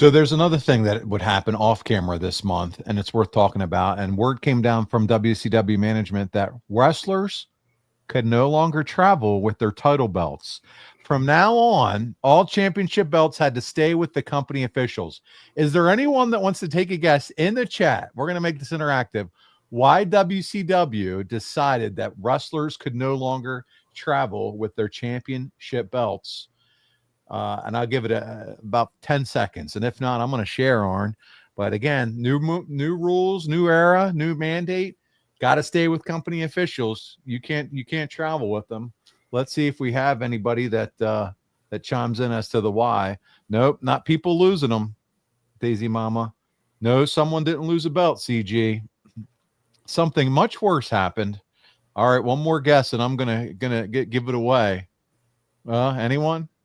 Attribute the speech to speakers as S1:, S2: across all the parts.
S1: So there's another thing that would happen off camera this month, and it's worth talking about. And word came down from WCW management that wrestlers could no longer travel with their title belts. From now on, all championship belts had to stay with the company officials. Is there anyone that wants to take a guess in the chat? We're going to make this interactive. Why WCW decided that wrestlers could no longer travel with their championship belts? And I'll give it about 10 seconds. And if not, I'm going to share, Arn. But again, new rules, new era, new mandate. Got to stay with company officials. You can't travel with them. Let's see if we have anybody that chimes in as to the why. Nope, not people losing them. Daisy Mama. No, someone didn't lose a belt, CG. Something much worse happened. All right, one more guess, and I'm gonna give it away.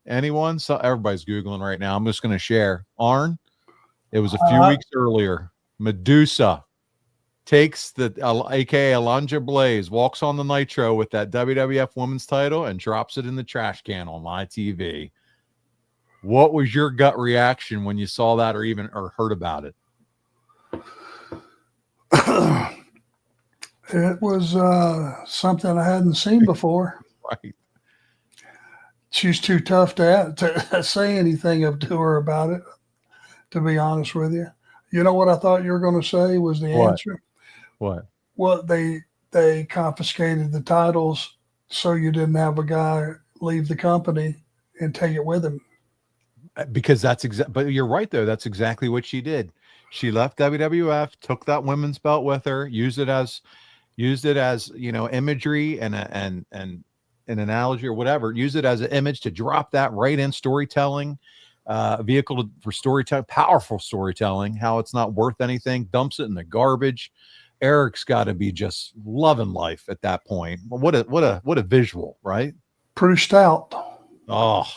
S1: Anyone? So everybody's Googling right now. I'm just gonna share. Arn, it was a few weeks earlier. Madusa takes the aka Alundra Blaze, walks on the Nitro with that WWF Women's title and drops it in the trash can on live TV. What was your gut reaction when you saw that or heard about it?
S2: It was something I hadn't seen before.
S1: Right.
S2: She's too tough to say anything to her about it, to be honest with you. You know what I thought you were going to say was the answer?
S1: What?
S2: Well, they confiscated the titles so you didn't have a guy leave the company and take it with him.
S1: Because but you're right though. That's exactly what she did. She left WWF, took that women's belt with her, used it as imagery and an analogy or whatever. Use it as an image to drop that right in storytelling, vehicle for storytelling, powerful storytelling. How it's not worth anything, dumps it in the garbage. Eric's got to be just loving life at that point. What a visual, right?
S2: Pretty stout.
S1: Oh.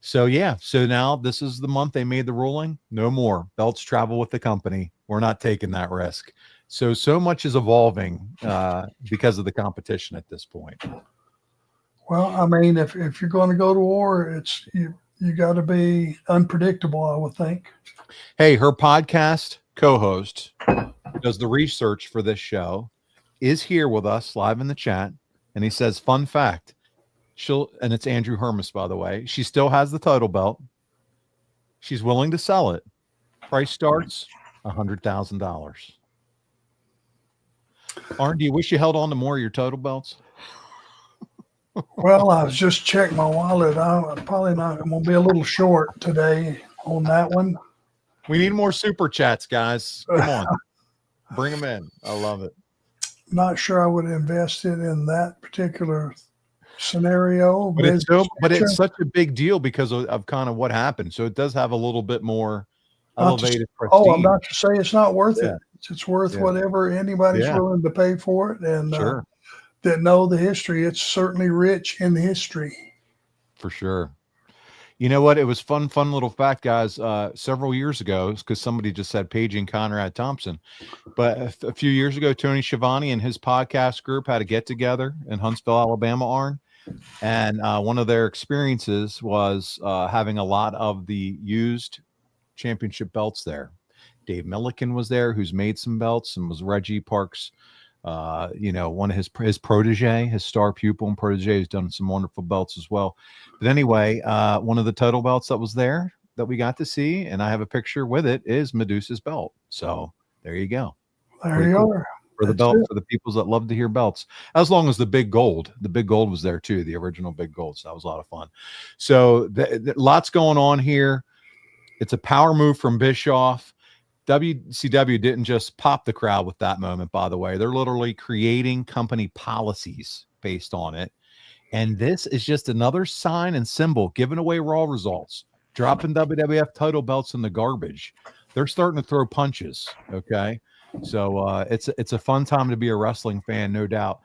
S1: So, yeah. So now this is the month they made the ruling. No more belts travel with the company. We're not taking that risk. So much is evolving because of the competition at this point.
S2: Well, I mean, if you're going to go to war, it's you got to be unpredictable, I would think.
S1: Hey, her podcast co-host does the research for this show, is here with us live in the chat. And he says, fun fact. And it's Andrew Hermes, by the way. She still has the title belt. She's willing to sell it. Price starts $100,000. Arn, do you wish you held on to more of your title belts?
S2: Well, I was just checking my wallet. I'm probably not. I'm gonna be a little short today on that one.
S1: We need more super chats, guys. Come on, bring them in. I love it.
S2: Not sure I would have invested in that particular scenario,
S1: but it's such a big deal because of kind of what happened. So it does have a little bit more elevated prestige.
S2: I'm not to say it's not worth it. It's worth whatever anybody's willing to pay for it, and that know the history. It's certainly rich in history.
S1: For sure. You know what? It was fun little fact, guys. Several years ago, because somebody just said paging Conrad Thompson, but a few years ago, Tony Schiavone and his podcast group had a get together in Huntsville, Alabama, Arn. And one of their experiences was having a lot of the used championship belts there. Dave Milliken was there, who's made some belts, and was Reggie Parks, one of his protege, his star pupil and protege, who's done some wonderful belts as well. But anyway, one of the title belts that was there that we got to see, and I have a picture with it, is Madusa's belt. So there you go.
S2: There you are.
S1: For the belt, for the people that love to hear belts, as long as the big gold was there too, the original big gold. So that was a lot of fun. So lots going on here. It's a power move from Bischoff. WCW didn't just pop the crowd with that moment, by the way. They're literally creating company policies based on it. And this is just another sign and symbol, giving away Raw results, dropping WWF title belts in the garbage. They're starting to throw punches, okay? So it's a fun time to be a wrestling fan, no doubt.